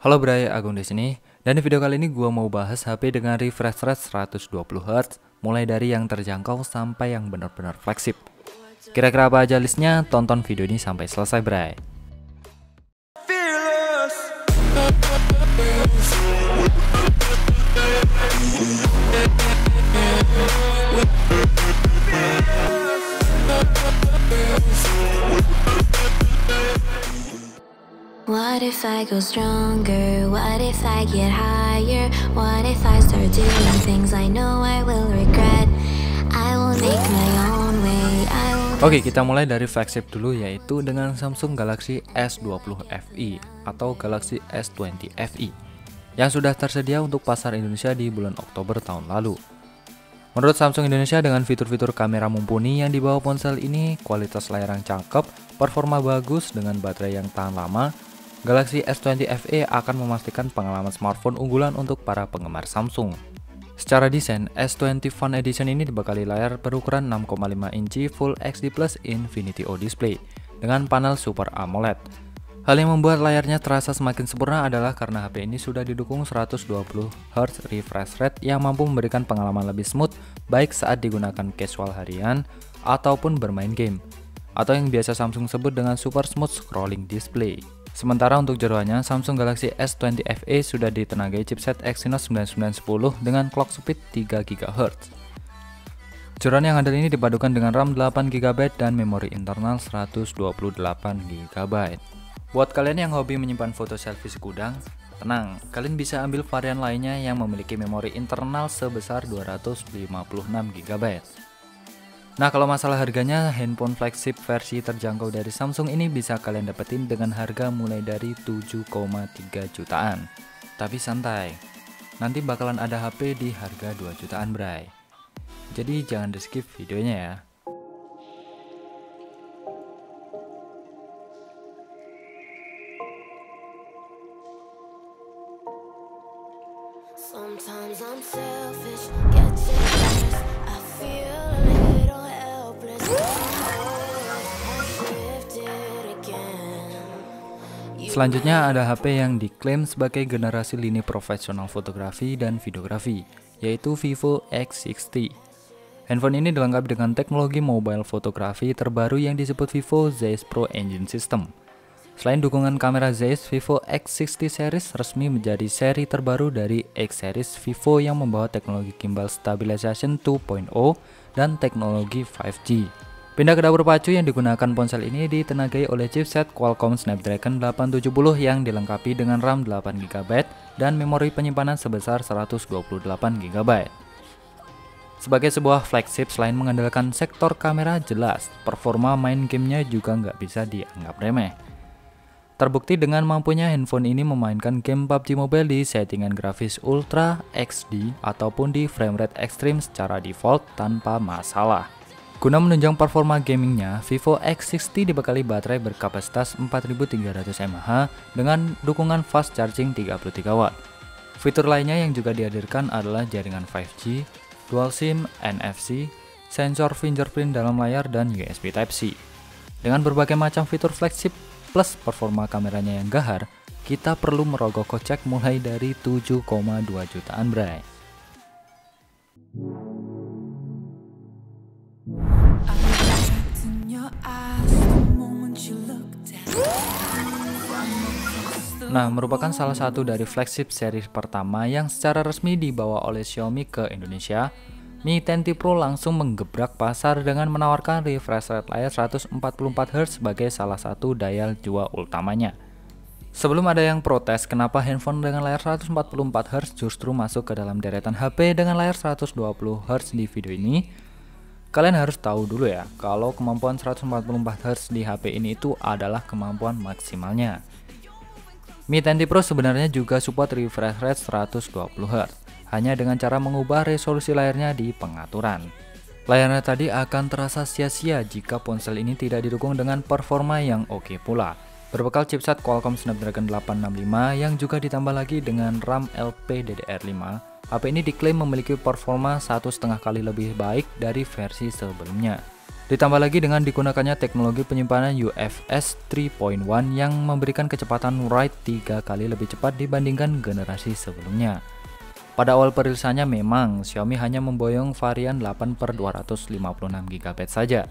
Halo Bray, Agung di sini. Dan di video kali ini gua mau bahas HP dengan refresh rate 120 Hz, mulai dari yang terjangkau sampai yang benar-benar flagship. Kira-kira apa aja listnya? Tonton video ini sampai selesai, Bray. What if I go stronger? What if I get higher? What if I start doing things I know I will regret? I will make my own way. Oke, kita mulai dari flagship dulu, yaitu dengan Samsung Galaxy S20 FE atau Galaxy S20 FE yang sudah tersedia untuk pasar Indonesia di bulan Oktober tahun lalu. Menurut Samsung Indonesia, dengan fitur-fitur kamera mumpuni yang dibawa ponsel ini, kualitas layar yang cakep, performa bagus dengan baterai yang tahan lama, Galaxy S20 FE akan memastikan pengalaman smartphone unggulan untuk para penggemar Samsung. Secara desain, S20 Fun Edition ini dibekali layar berukuran 6,5 inci Full HD Plus Infinity O Display dengan panel Super AMOLED. Hal yang membuat layarnya terasa semakin sempurna adalah karena HP ini sudah didukung 120 Hz refresh rate yang mampu memberikan pengalaman lebih smooth baik saat digunakan casual harian ataupun bermain game, atau yang biasa Samsung sebut dengan Super Smooth Scrolling Display. Sementara untuk jeroannya, Samsung Galaxy S20 FE sudah ditenagai chipset Exynos 9910 dengan clock speed 3 GHz. Jeroan yang handal ini dipadukan dengan RAM 8 GB dan memori internal 128 GB. Buat kalian yang hobi menyimpan foto selfie segudang, tenang, kalian bisa ambil varian lainnya yang memiliki memori internal sebesar 256 GB. Nah, kalau masalah harganya, handphone flagship versi terjangkau dari Samsung ini bisa kalian dapetin dengan harga mulai dari 7,3 jutaan. Tapi santai, nanti bakalan ada HP di harga 2 jutaan, Bray. Jadi jangan di skip videonya ya. Sometimes I'm selfish, get jealous. I feel a little helpless. I shifted again. Selanjutnya ada HP yang diklaim sebagai generasi lini profesional fotografi dan videografi, yaitu Vivo X60. Handphone ini dilengkapi dengan teknologi mobile fotografi terbaru yang disebut Vivo Zeiss Pro Engine System. Selain dukungan kamera Zeiss, Vivo X60 series resmi menjadi seri terbaru dari X series Vivo yang membawa teknologi gimbal stabilization 2.0 dan teknologi 5G. Pindah ke dapur pacu yang digunakan ponsel ini ditenagai oleh chipset Qualcomm Snapdragon 870 yang dilengkapi dengan RAM 8 GB dan memori penyimpanan sebesar 128 GB. Sebagai sebuah flagship, selain mengandalkan sektor kamera, jelas performa main gamenya juga nggak bisa dianggap remeh. Terbukti dengan mampunya handphone ini memainkan game PUBG Mobile di settingan grafis Ultra HD ataupun di frame rate ekstrim secara default tanpa masalah. Guna menunjang performa gamingnya, Vivo X60 dibekali baterai berkapasitas 4300 mAh dengan dukungan fast charging 33W. Fitur lainnya yang juga dihadirkan adalah jaringan 5G, dual SIM, NFC, sensor fingerprint dalam layar, dan USB Type-C. Dengan berbagai macam fitur flagship plus performa kameranya yang gahar, kita perlu merogoh kocek mulai dari 7,2 jutaan, Bray. Nah, merupakan salah satu dari flagship seri pertama yang secara resmi dibawa oleh Xiaomi ke Indonesia. Mi 10T Pro langsung menggebrak pasar dengan menawarkan refresh rate layar 144 Hz sebagai salah satu daya jual utamanya. Sebelum ada yang protes kenapa handphone dengan layar 144 Hz justru masuk ke dalam deretan HP dengan layar 120 Hz di video ini, kalian harus tahu dulu ya, kalau kemampuan 144 Hz di HP ini itu adalah kemampuan maksimalnya. Mi 10T Pro sebenarnya juga support refresh rate 120 Hz, hanya dengan cara mengubah resolusi layarnya di pengaturan. Layarnya tadi akan terasa sia-sia jika ponsel ini tidak didukung dengan performa yang oke pula. Berbekal chipset Qualcomm Snapdragon 865 yang juga ditambah lagi dengan RAM LPDDR5, HP ini diklaim memiliki performa 1,5 kali lebih baik dari versi sebelumnya. Ditambah lagi dengan digunakannya teknologi penyimpanan UFS 3.1 yang memberikan kecepatan write 3 kali lebih cepat dibandingkan generasi sebelumnya. Pada awal perilisannya memang Xiaomi hanya memboyong varian 8/256GB saja.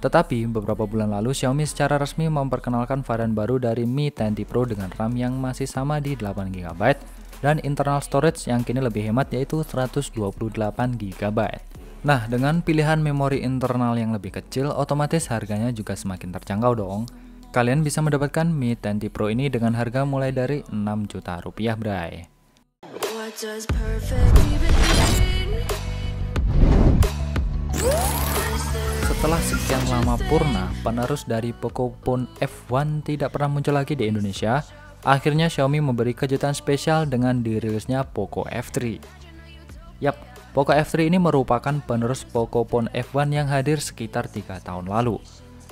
Tetapi beberapa bulan lalu Xiaomi secara resmi memperkenalkan varian baru dari Mi 10T Pro dengan RAM yang masih sama di 8GB dan internal storage yang kini lebih hemat yaitu 128GB. Nah, dengan pilihan memori internal yang lebih kecil, otomatis harganya juga semakin terjangkau dong. Kalian bisa mendapatkan Mi 10T Pro ini dengan harga mulai dari 6 juta rupiah, bray. Setelah sekian lama purna, penerus dari Pocophone F1 tidak pernah muncul lagi di Indonesia. Akhirnya Xiaomi memberi kejutan spesial dengan dirilisnya Poco F3. Yap, Poco F3 ini merupakan penerus Pocophone F1 yang hadir sekitar 3 tahun lalu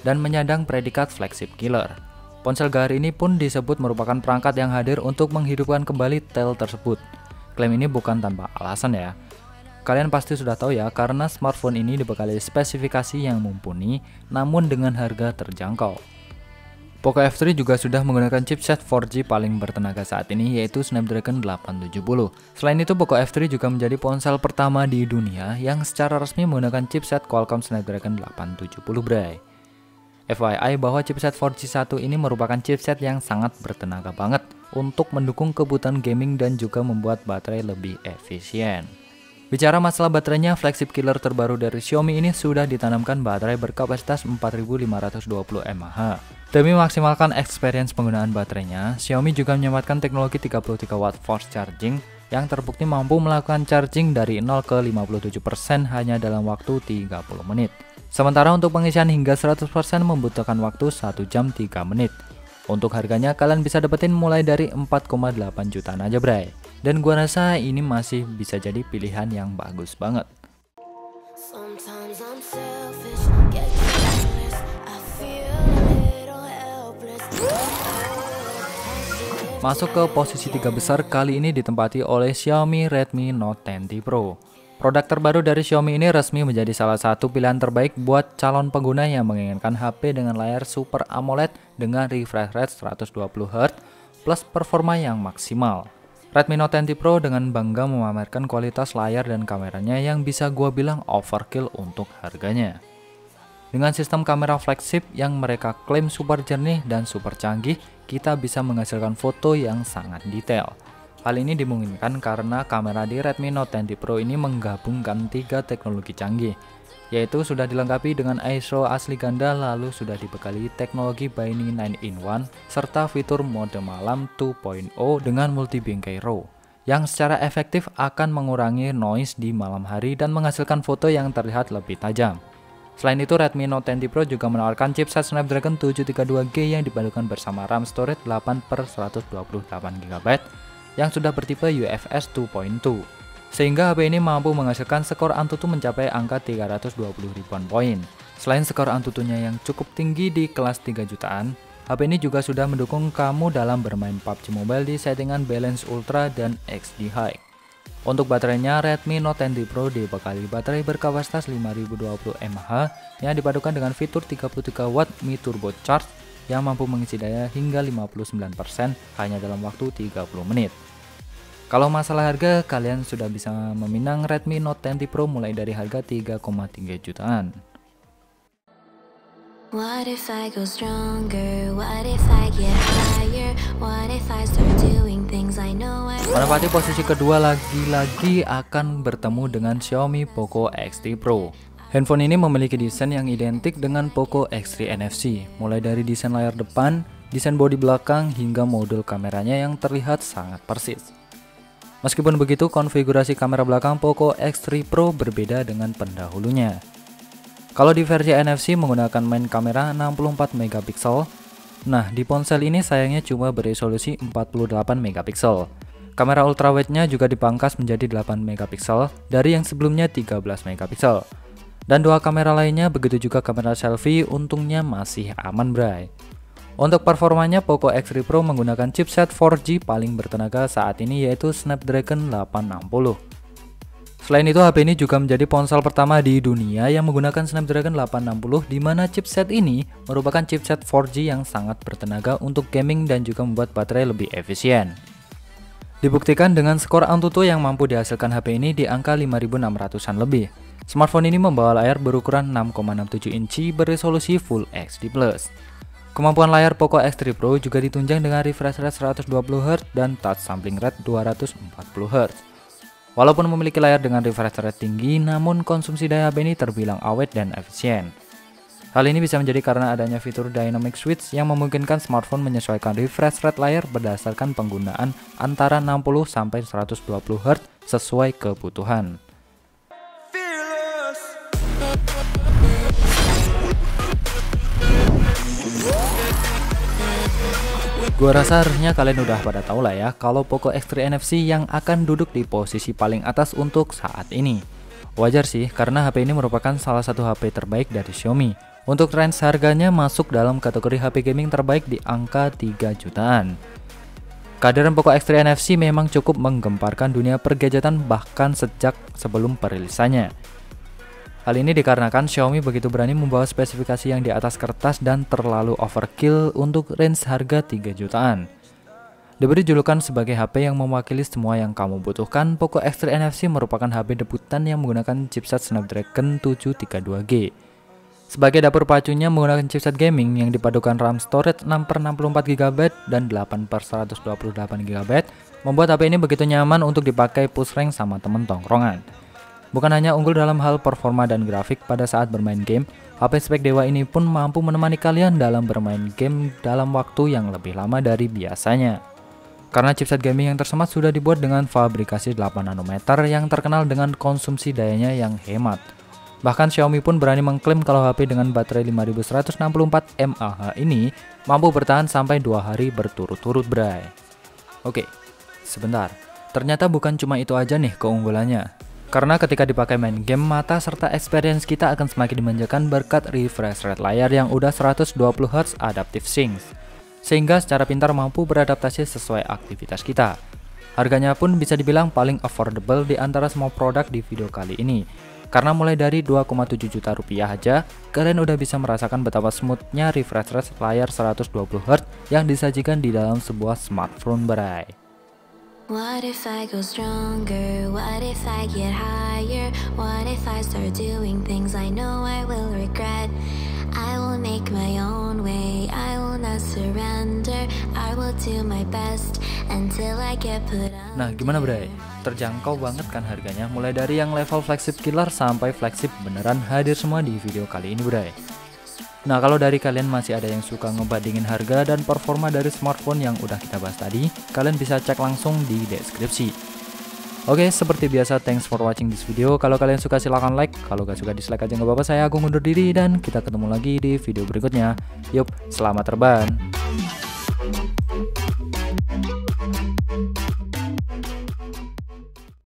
dan menyandang predikat flagship killer. Ponsel gahar ini pun disebut merupakan perangkat yang hadir untuk menghidupkan kembali tel tersebut. Klaim ini bukan tanpa alasan ya. Kalian pasti sudah tahu ya, karena smartphone ini dibekali spesifikasi yang mumpuni namun dengan harga terjangkau. Poco F3 juga sudah menggunakan chipset 4G paling bertenaga saat ini yaitu Snapdragon 870. Selain itu, Poco F3 juga menjadi ponsel pertama di dunia yang secara resmi menggunakan chipset Qualcomm Snapdragon 870, bray. FYI bahwa chipset 4G 1 ini merupakan chipset yang sangat bertenaga banget untuk mendukung kebutuhan gaming dan juga membuat baterai lebih efisien. Bicara masalah baterainya, flagship killer terbaru dari Xiaomi ini sudah ditanamkan baterai berkapasitas 4520 mAh. Demi memaksimalkan experience penggunaan baterainya, Xiaomi juga menyematkan teknologi 33W fast charging yang terbukti mampu melakukan charging dari 0 ke 57% hanya dalam waktu 30 menit. Sementara untuk pengisian hingga 100% membutuhkan waktu 1 jam 3 menit. Untuk harganya kalian bisa dapetin mulai dari 4,8 jutaan aja, bray. Dan gua rasa ini masih bisa jadi pilihan yang bagus banget. Masuk ke posisi 3 besar kali ini ditempati oleh Xiaomi Redmi Note 10T Pro. Produk terbaru dari Xiaomi ini resmi menjadi salah satu pilihan terbaik buat calon pengguna yang menginginkan HP dengan layar Super AMOLED dengan refresh rate 120Hz plus performa yang maksimal. Redmi Note 10T Pro dengan bangga memamerkan kualitas layar dan kameranya yang bisa gua bilang overkill untuk harganya. Dengan sistem kamera flagship yang mereka klaim super jernih dan super canggih, kita bisa menghasilkan foto yang sangat detail. Hal ini dimungkinkan karena kamera di Redmi Note 10T Pro ini menggabungkan 3 teknologi canggih, yaitu sudah dilengkapi dengan ISO asli ganda, lalu sudah dibekali teknologi Binding 9-in-1 serta fitur mode malam 2.0 dengan multi bingkai RAW yang secara efektif akan mengurangi noise di malam hari dan menghasilkan foto yang terlihat lebih tajam. Selain itu, Redmi Note 10T Pro juga menawarkan chipset Snapdragon 732G yang dipadukan bersama RAM storage 8/128GB yang sudah bertipe UFS 2.2. Sehingga HP ini mampu menghasilkan skor Antutu mencapai angka 320 ribuan poin. Selain skor Antutunya yang cukup tinggi di kelas 3 jutaan, HP ini juga sudah mendukung kamu dalam bermain PUBG Mobile di settingan Balance Ultra dan XD High. Untuk baterainya, Redmi Note 10T Pro dibekali baterai berkapasitas 5020 mAh yang dipadukan dengan fitur 33W Mi Turbo Charge yang mampu mengisi daya hingga 59% hanya dalam waktu 30 menit. Kalau masalah harga, kalian sudah bisa meminang Redmi Note 10T Pro mulai dari harga 3,3 jutaan. What if I go stronger? What if I get higher? What if I start doing things I know I will. Menempati posisi kedua lagi-lagi akan bertemu dengan Xiaomi Poco X3 Pro. Handphone ini memiliki desain yang identik dengan Poco X3 NFC, mulai dari desain layar depan, desain bodi belakang, hingga modul kameranya yang terlihat sangat persis. Meskipun begitu, konfigurasi kamera belakang Poco X3 Pro berbeda dengan pendahulunya. Kalau di versi NFC menggunakan main kamera 64 megapiksel, nah di ponsel ini sayangnya cuma beresolusi 48 megapiksel. Kamera ultrawide-nya juga dipangkas menjadi 8 megapiksel dari yang sebelumnya 13 megapiksel. Dan dua kamera lainnya, begitu juga kamera selfie, untungnya masih aman, bray. Untuk performanya, Poco X3 Pro menggunakan chipset 4G paling bertenaga saat ini yaitu Snapdragon 860. Selain itu, HP ini juga menjadi ponsel pertama di dunia yang menggunakan Snapdragon 860, di mana chipset ini merupakan chipset 4G yang sangat bertenaga untuk gaming dan juga membuat baterai lebih efisien. Dibuktikan dengan skor Antutu yang mampu dihasilkan HP ini di angka 5600-an lebih. Smartphone ini membawa layar berukuran 6,67 inci beresolusi Full HD+. Kemampuan layar Poco X3 Pro juga ditunjang dengan refresh rate 120Hz dan touch sampling rate 240Hz. Walaupun memiliki layar dengan refresh rate tinggi, namun konsumsi daya HP ini terbilang awet dan efisien. Hal ini bisa menjadi karena adanya fitur Dynamic Switch yang memungkinkan smartphone menyesuaikan refresh rate layar berdasarkan penggunaan antara 60-120Hz sesuai kebutuhan. Gua rasa harusnya kalian udah pada tahu lah ya kalau Poco X3 NFC yang akan duduk di posisi paling atas untuk saat ini. Wajar sih karena HP ini merupakan salah satu HP terbaik dari Xiaomi. Untuk range harganya masuk dalam kategori HP gaming terbaik di angka 3 jutaan. Kehadiran Poco X3 NFC memang cukup menggemparkan dunia pergadgetan bahkan sejak sebelum perilisannya. Hal ini dikarenakan Xiaomi begitu berani membawa spesifikasi yang di atas kertas dan terlalu overkill untuk range harga 3 jutaan. Diberi julukan sebagai HP yang mewakili semua yang kamu butuhkan, Poco X3 NFC merupakan HP debutan yang menggunakan chipset Snapdragon 732G. Sebagai dapur pacunya menggunakan chipset gaming yang dipadukan RAM storage 6/64GB dan 8/128GB, membuat HP ini begitu nyaman untuk dipakai push rank sama temen tongkrongan. Bukan hanya unggul dalam hal performa dan grafik pada saat bermain game, HP spek dewa ini pun mampu menemani kalian dalam bermain game dalam waktu yang lebih lama dari biasanya. Karena chipset gaming yang tersemat sudah dibuat dengan fabrikasi 8 nanometer yang terkenal dengan konsumsi dayanya yang hemat. Bahkan Xiaomi pun berani mengklaim kalau HP dengan baterai 5164 mAh ini mampu bertahan sampai 2 hari berturut-turut, bray. Oke, sebentar. Ternyata bukan cuma itu aja nih keunggulannya. Karena ketika dipakai main game, mata serta experience kita akan semakin dimanjakan berkat refresh rate layar yang udah 120Hz Adaptive Sync, sehingga secara pintar mampu beradaptasi sesuai aktivitas kita. Harganya pun bisa dibilang paling affordable di antara semua produk di video kali ini. Karena mulai dari 2,7 juta rupiah aja, kalian udah bisa merasakan betapa smoothnya refresh rate layar 120Hz yang disajikan di dalam sebuah smartphone, bray. What if I go stronger? What if I get higher? What if I start doing things I know I will regret? I will make my own way, I will not surrender. I will do my best until I get put on. Nah, gimana bray? Terjangkau banget kan harganya? Mulai dari yang level flagship killer sampai flagship beneran hadir semua di video kali ini, bray. Nah, kalau dari kalian masih ada yang suka ngebandingin harga dan performa dari smartphone yang udah kita bahas tadi, kalian bisa cek langsung di deskripsi. Oke, seperti biasa, thanks for watching this video. Kalau kalian suka silahkan like, kalau gak suka dislike aja gak apa-apa. Saya Agung undur diri dan kita ketemu lagi di video berikutnya. Yup, selamat terbang.